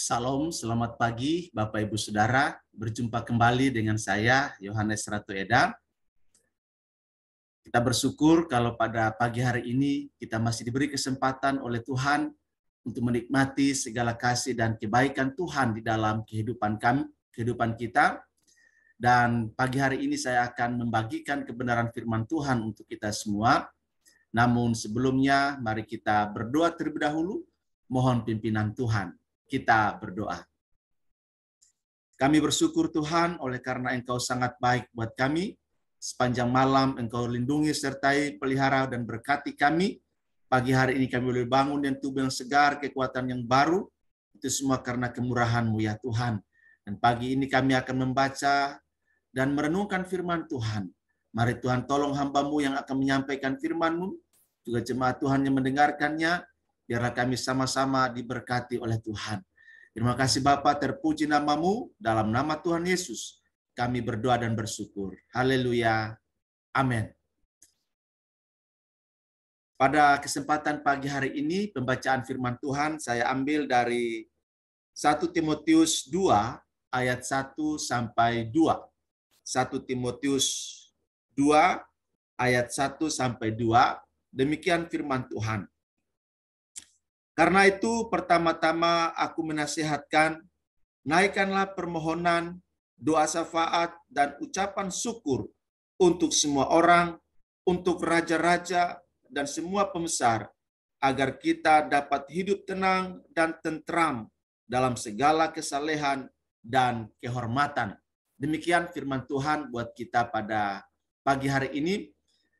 Salam, selamat pagi Bapak Ibu Saudara. Berjumpa kembali dengan saya, Yohanes Ratu Eda. Kita bersyukur kalau pada pagi hari ini kita masih diberi kesempatan oleh Tuhan untuk menikmati segala kasih dan kebaikan Tuhan di dalam kehidupan kita. Dan pagi hari ini saya akan membagikan kebenaran firman Tuhan untuk kita semua. Namun sebelumnya, mari kita berdoa terlebih dahulu, mohon pimpinan Tuhan. Kita berdoa. Kami bersyukur Tuhan oleh karena Engkau sangat baik buat kami. Sepanjang malam Engkau lindungi, sertai, pelihara, dan berkati kami. Pagi hari ini kami boleh bangun dengan tubuh yang segar, kekuatan yang baru. Itu semua karena kemurahan-Mu ya Tuhan. Dan pagi ini kami akan membaca dan merenungkan firman Tuhan. Mari Tuhan tolong hamba-Mu yang akan menyampaikan firman-Mu, juga jemaat Tuhan yang mendengarkannya, biarlah kami sama-sama diberkati oleh Tuhan. Terima kasih Bapa, terpuji nama-Mu, dalam nama Tuhan Yesus kami berdoa dan bersyukur. Haleluya. Amin. Pada kesempatan pagi hari ini, pembacaan firman Tuhan saya ambil dari 1 Timotius 2 ayat 1 sampai 2. 1 Timotius 2 ayat 1 sampai 2. Demikian firman Tuhan. Karena itu pertama-tama aku menasihatkan, naikkanlah permohonan, doa syafaat, dan ucapan syukur untuk semua orang, untuk raja-raja dan semua pembesar, agar kita dapat hidup tenang dan tentram dalam segala kesalehan dan kehormatan. Demikian firman Tuhan buat kita pada pagi hari ini.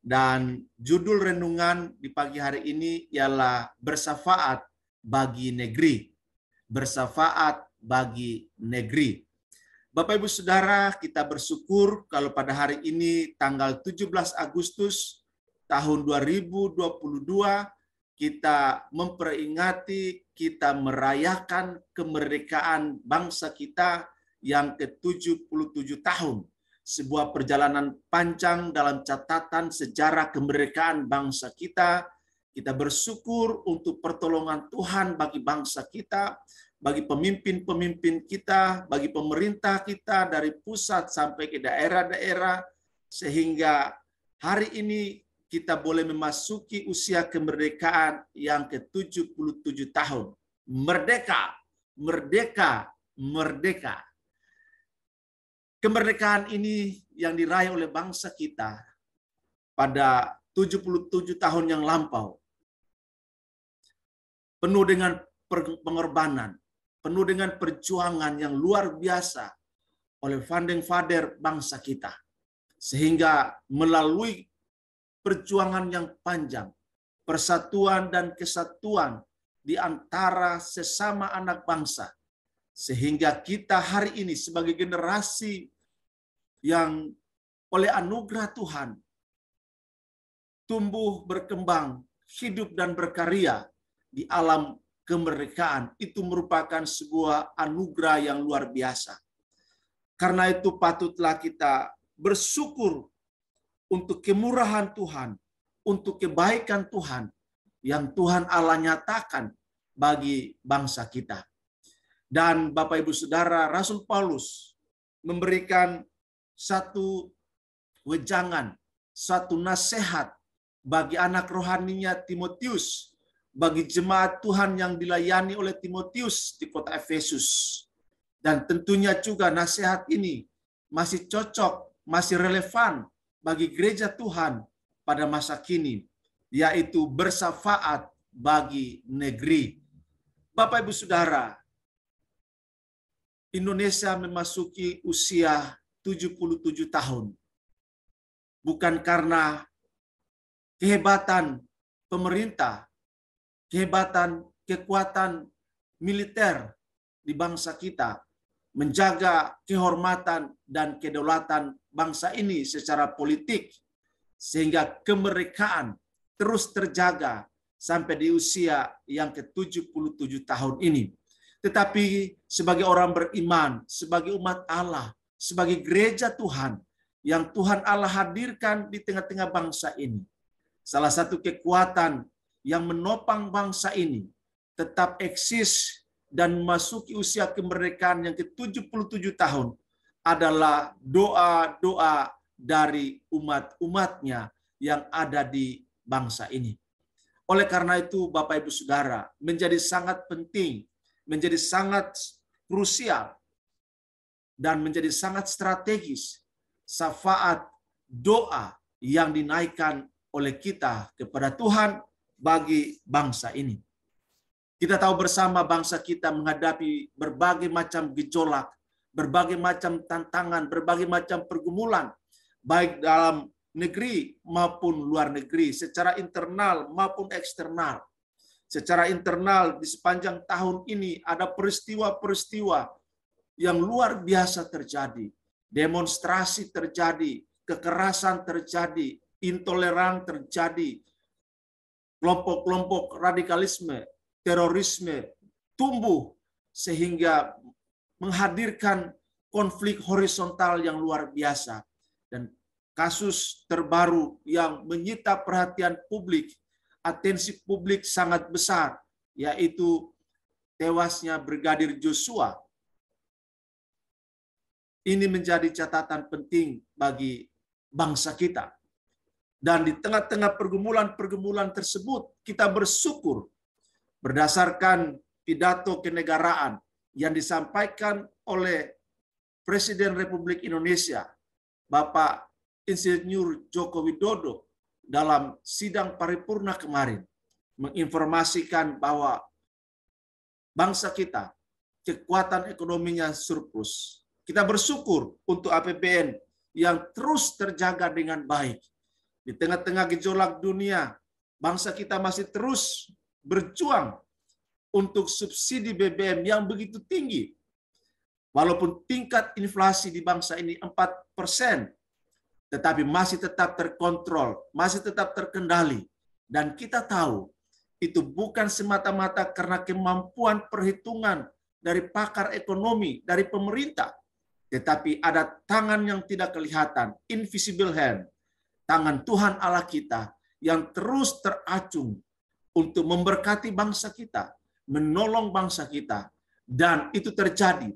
Dan judul renungan di pagi hari ini ialah bersyafaat bagi negeri. Bersyafaat bagi negeri. Bapak Ibu Saudara, kita bersyukur kalau pada hari ini tanggal 17 Agustus tahun 2022 kita memperingati, kita merayakan kemerdekaan bangsa kita yang ke-77 tahun. Sebuah perjalanan panjang dalam catatan sejarah kemerdekaan bangsa kita. Kita bersyukur untuk pertolongan Tuhan bagi bangsa kita, bagi pemimpin-pemimpin kita, bagi pemerintah kita dari pusat sampai ke daerah-daerah, sehingga hari ini kita boleh memasuki usia kemerdekaan yang ke-77 tahun. Merdeka, merdeka, merdeka. Kemerdekaan ini yang diraih oleh bangsa kita pada 77 tahun yang lampau. Penuh dengan pengorbanan, penuh dengan perjuangan yang luar biasa oleh founding father bangsa kita. Sehingga melalui perjuangan yang panjang, persatuan dan kesatuan di antara sesama anak bangsa, sehingga kita hari ini sebagai generasi yang oleh anugerah Tuhan tumbuh, berkembang, hidup dan berkarya di alam kemerdekaan, itu merupakan sebuah anugerah yang luar biasa. Karena itu patutlah kita bersyukur untuk kemurahan Tuhan, untuk kebaikan Tuhan yang Tuhan Allah nyatakan bagi bangsa kita. Dan Bapak Ibu Saudara, Rasul Paulus memberikan satu wejangan, satu nasihat bagi anak rohaninya Timotius, bagi jemaat Tuhan yang dilayani oleh Timotius di kota Efesus. Dan tentunya juga nasihat ini masih cocok, masih relevan bagi gereja Tuhan pada masa kini, yaitu bersyafaat bagi negeri. Bapak Ibu Saudara, Indonesia memasuki usia 77 tahun. Bukan karena kehebatan pemerintah, kehebatan kekuatan militer di bangsa kita, menjaga kehormatan dan kedaulatan bangsa ini secara politik, sehingga kemerdekaan terus terjaga sampai di usia yang ke-77 tahun ini. Tetapi sebagai orang beriman, sebagai umat Allah, sebagai gereja Tuhan yang Tuhan Allah hadirkan di tengah-tengah bangsa ini, salah satu kekuatan yang menopang bangsa ini tetap eksis dan memasuki usia kemerdekaan yang ke-77 tahun adalah doa-doa dari umat-umatnya yang ada di bangsa ini. Oleh karena itu, Bapak Ibu Saudara, menjadi sangat penting, menjadi sangat krusial, dan menjadi sangat strategis syafaat doa yang dinaikkan oleh kita kepada Tuhan bagi bangsa ini. Kita tahu bersama bangsa kita menghadapi berbagai macam gejolak, berbagai macam tantangan, berbagai macam pergumulan, baik dalam negeri maupun luar negeri, secara internal maupun eksternal. Secara internal di sepanjang tahun ini ada peristiwa-peristiwa yang luar biasa terjadi. Demonstrasi terjadi, kekerasan terjadi, intoleran terjadi, kelompok-kelompok radikalisme, terorisme tumbuh sehingga menghadirkan konflik horizontal yang luar biasa. Dan kasus terbaru yang menyita perhatian publik, atensi publik sangat besar, yaitu tewasnya Brigadir Joshua. Ini menjadi catatan penting bagi bangsa kita. Dan di tengah-tengah pergumulan-pergumulan tersebut, kita bersyukur berdasarkan pidato kenegaraan yang disampaikan oleh Presiden Republik Indonesia, Bapak Insinyur Joko Widodo, dalam sidang paripurna kemarin, menginformasikan bahwa bangsa kita kekuatan ekonominya surplus. Kita bersyukur untuk APBN yang terus terjaga dengan baik. Di tengah-tengah gejolak dunia, bangsa kita masih terus berjuang untuk subsidi BBM yang begitu tinggi. Walaupun tingkat inflasi di bangsa ini 4%, tetapi masih tetap terkontrol, masih tetap terkendali. Dan kita tahu, itu bukan semata-mata karena kemampuan perhitungan dari pakar ekonomi, dari pemerintah, tetapi ada tangan yang tidak kelihatan, invisible hand, tangan Tuhan Allah kita yang terus teracung untuk memberkati bangsa kita, menolong bangsa kita. Dan itu terjadi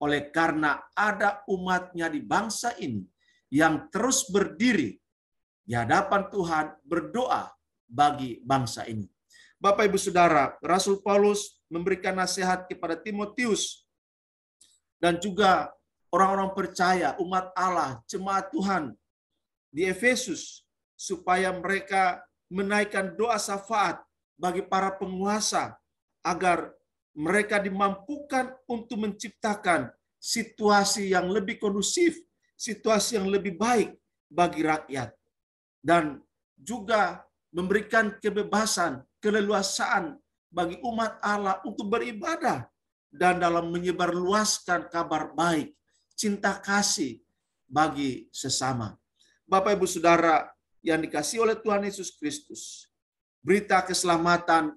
oleh karena ada umatnya di bangsa ini yang terus berdiri di hadapan Tuhan, berdoa bagi bangsa ini. Bapak Ibu Saudara, Rasul Paulus memberikan nasihat kepada Timotius dan juga orang-orang percaya, umat Allah, jemaat Tuhan di Efesus, supaya mereka menaikkan doa syafaat bagi para penguasa agar mereka dimampukan untuk menciptakan situasi yang lebih kondusif, situasi yang lebih baik bagi rakyat, dan juga memberikan kebebasan, keleluasaan bagi umat Allah untuk beribadah dan dalam menyebarluaskan kabar baik, cinta kasih bagi sesama. Bapak Ibu Saudara yang dikasihi oleh Tuhan Yesus Kristus, berita keselamatan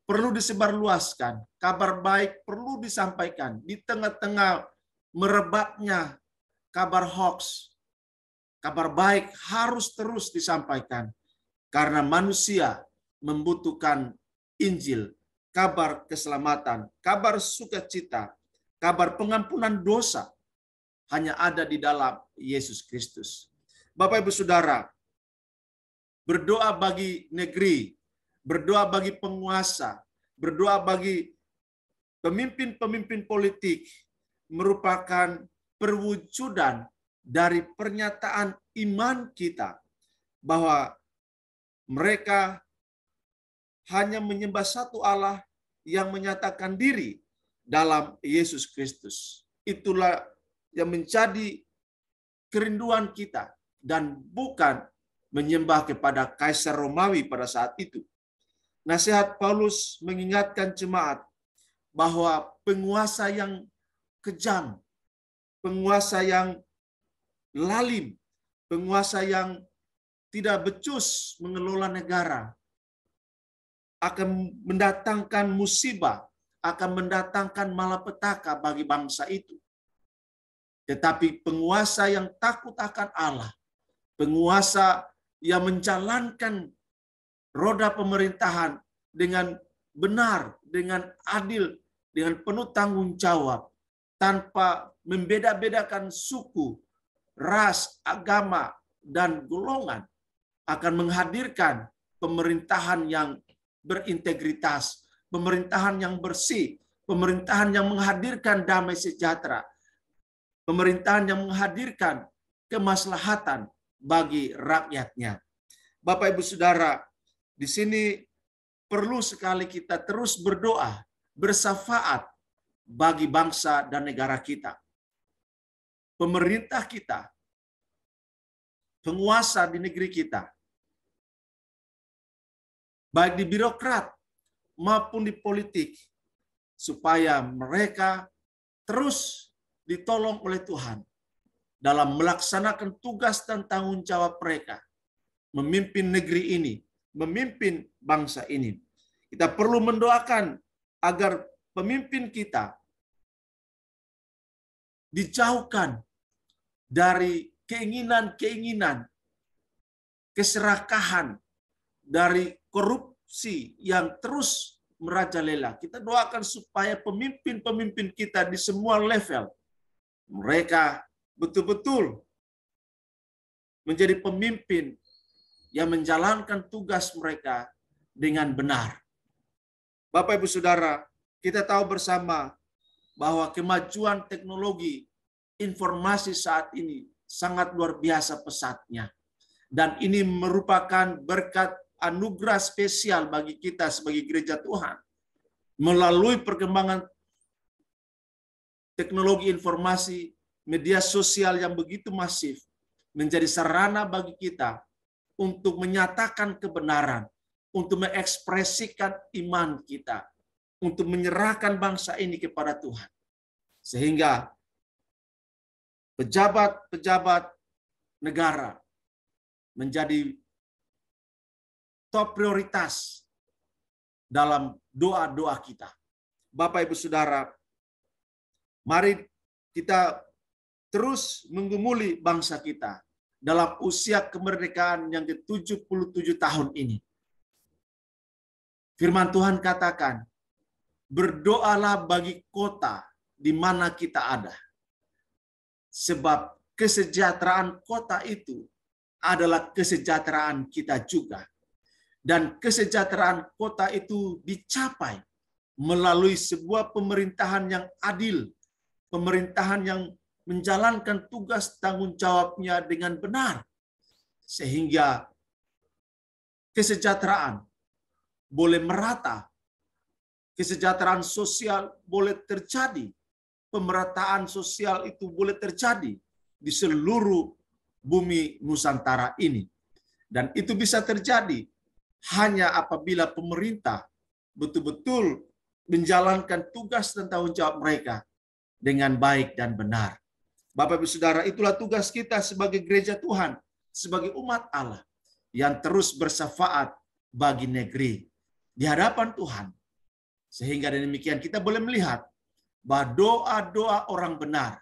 perlu disebarluaskan, kabar baik perlu disampaikan di tengah-tengah merebaknya kabar hoax. Kabar baik harus terus disampaikan karena manusia membutuhkan Injil, kabar keselamatan, kabar sukacita, kabar pengampunan dosa hanya ada di dalam Yesus Kristus. Bapak Ibu Saudara, berdoa bagi negeri, berdoa bagi penguasa, berdoa bagi pemimpin-pemimpin politik merupakan perwujudan dari pernyataan iman kita bahwa mereka hanya menyembah satu Allah yang menyatakan diri dalam Yesus Kristus. Itulah yang menjadi kerinduan kita dan bukan menyembah kepada Kaisar Romawi pada saat itu. Nasihat Paulus mengingatkan jemaat bahwa penguasa yang kejam, penguasa yang lalim, penguasa yang tidak becus mengelola negara akan mendatangkan musibah, akan mendatangkan malapetaka bagi bangsa itu. Tetapi penguasa yang takut akan Allah, penguasa yang menjalankan roda pemerintahan dengan benar, dengan adil, dengan penuh tanggung jawab, tanpa membeda-bedakan suku, ras, agama, dan golongan, akan menghadirkan pemerintahan yang berintegritas, pemerintahan yang bersih, pemerintahan yang menghadirkan damai sejahtera, pemerintahan yang menghadirkan kemaslahatan bagi rakyatnya. Bapak Ibu Saudara, di sini perlu sekali kita terus berdoa, bersafaat bagi bangsa dan negara kita. Pemerintah kita, penguasa di negeri kita, baik di birokrat maupun di politik, supaya mereka terus ditolong oleh Tuhan dalam melaksanakan tugas dan tanggung jawab mereka, memimpin negeri ini, memimpin bangsa ini. Kita perlu mendoakan agar pemimpin kita dijauhkan dari keinginan-keinginan, keserakahan, dari korupsi yang terus merajalela. Kita doakan supaya pemimpin-pemimpin kita di semua level, mereka betul-betul menjadi pemimpin yang menjalankan tugas mereka dengan benar. Bapak Ibu Saudara, kita tahu bersama bahwa kemajuan teknologi informasi saat ini sangat luar biasa pesatnya. Dan ini merupakan berkat anugerah spesial bagi kita sebagai gereja Tuhan. Melalui perkembangan teknologi informasi, media sosial yang begitu masif, menjadi sarana bagi kita untuk menyatakan kebenaran, untuk mengekspresikan iman kita, untuk menyerahkan bangsa ini kepada Tuhan. Sehingga pejabat-pejabat negara menjadi top prioritas dalam doa-doa kita. Bapak Ibu Saudara, mari kita terus menggumuli bangsa kita dalam usia kemerdekaan yang ke-77 tahun ini. Firman Tuhan katakan, berdoalah bagi kota di mana kita ada. Sebab kesejahteraan kota itu adalah kesejahteraan kita juga. Dan kesejahteraan kota itu dicapai melalui sebuah pemerintahan yang adil, pemerintahan yang menjalankan tugas tanggung jawabnya dengan benar, sehingga kesejahteraan boleh merata, kesejahteraan sosial boleh terjadi, pemerataan sosial itu boleh terjadi di seluruh bumi Nusantara ini. Dan itu bisa terjadi hanya apabila pemerintah betul-betul menjalankan tugas dan tanggung jawab mereka dengan baik dan benar. Bapak Ibu Saudara, itulah tugas kita sebagai gereja Tuhan, sebagai umat Allah yang terus bersafaat bagi negeri di hadapan Tuhan. Sehingga demikian kita boleh melihat bahwa doa-doa orang benar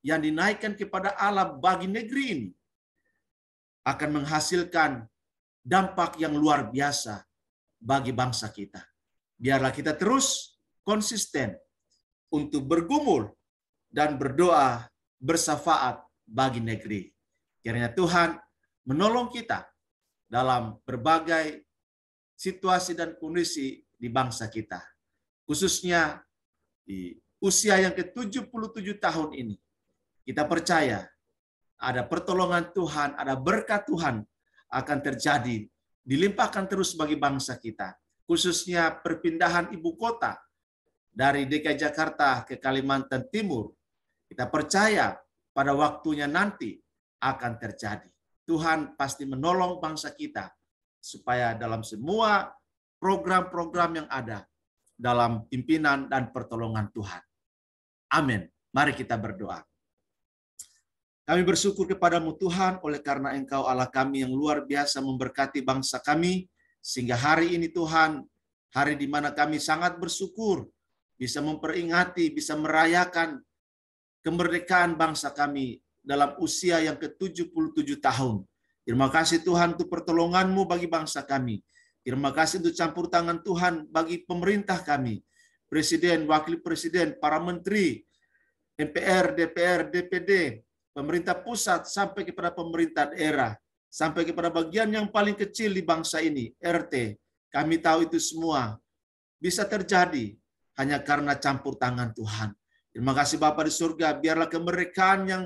yang dinaikkan kepada Allah bagi negeri ini akan menghasilkan dampak yang luar biasa bagi bangsa kita. Biarlah kita terus konsisten untuk bergumul dan berdoa bersafaat bagi negeri. Kiranya Tuhan menolong kita dalam berbagai situasi dan kondisi di bangsa kita. Khususnya di usia yang ke-77 tahun ini. Kita percaya ada pertolongan Tuhan, ada berkat Tuhan akan terjadi, dilimpahkan terus bagi bangsa kita. Khususnya perpindahan ibu kota dari DKI Jakarta ke Kalimantan Timur. Kita percaya pada waktunya nanti akan terjadi. Tuhan pasti menolong bangsa kita supaya dalam semua program-program yang ada dalam pimpinan dan pertolongan Tuhan. Amin. Mari kita berdoa. Kami bersyukur kepadamu Tuhan oleh karena Engkau Allah kami yang luar biasa memberkati bangsa kami, sehingga hari ini Tuhan, hari di mana kami sangat bersyukur bisa memperingati, bisa merayakan kemerdekaan bangsa kami dalam usia yang ke-77 tahun. Terima kasih Tuhan untuk pertolongan-Mu bagi bangsa kami. Terima kasih untuk campur tangan Tuhan bagi pemerintah kami. presiden, wakil presiden, para menteri, MPR, DPR, DPD, pemerintah pusat sampai kepada pemerintah daerah, sampai kepada bagian yang paling kecil di bangsa ini, RT. Kami tahu itu semua bisa terjadi hanya karena campur tangan Tuhan. Terima kasih Bapa di surga, biarlah kemerdekaan yang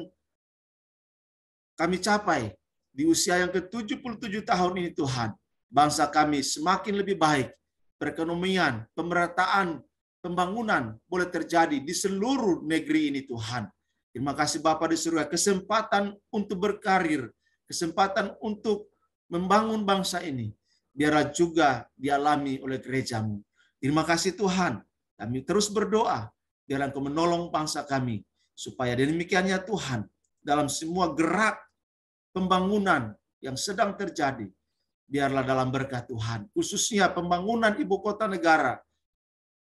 kami capai di usia yang ke-77 tahun ini Tuhan, bangsa kami semakin lebih baik, perekonomian, pemerataan, pembangunan boleh terjadi di seluruh negeri ini Tuhan. Terima kasih Bapa di surga, kesempatan untuk berkarir, kesempatan untuk membangun bangsa ini, biarlah juga dialami oleh gerejamu. Terima kasih Tuhan, kami terus berdoa, biarlah Engkau menolong bangsa kami, supaya demikiannya Tuhan, dalam semua gerak pembangunan yang sedang terjadi, biarlah dalam berkat Tuhan, khususnya pembangunan ibu kota negara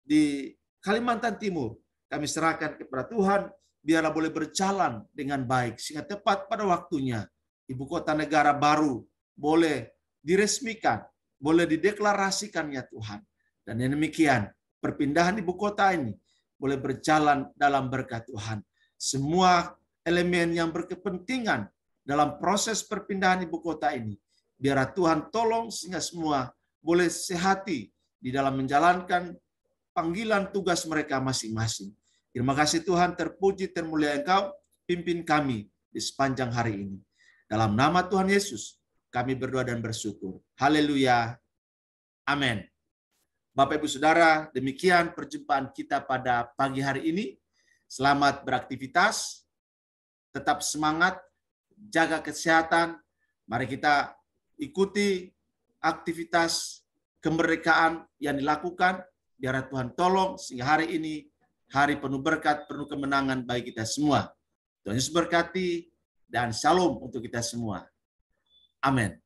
di Kalimantan Timur, kami serahkan kepada Tuhan, biarlah boleh berjalan dengan baik, sehingga tepat pada waktunya, ibu kota negara baru boleh diresmikan, boleh dideklarasikan ya Tuhan. Dan yang demikian, perpindahan ibu kota ini boleh berjalan dalam berkat Tuhan. Semua elemen yang berkepentingan dalam proses perpindahan ibu kota ini, biarlah Tuhan tolong sehingga semua boleh sehati di dalam menjalankan panggilan tugas mereka masing-masing. Terima kasih Tuhan, terpuji termulia Engkau, pimpin kami di sepanjang hari ini. Dalam nama Tuhan Yesus, kami berdoa dan bersyukur. Haleluya. Amin. Bapak Ibu Saudara, demikian perjumpaan kita pada pagi hari ini. Selamat beraktivitas, tetap semangat, jaga kesehatan. Mari kita ikuti aktivitas kemerdekaan yang dilakukan. Biar Tuhan tolong sehingga hari ini hari penuh berkat, penuh kemenangan bagi kita semua. Tuhan Yesus berkati dan shalom untuk kita semua. Amin.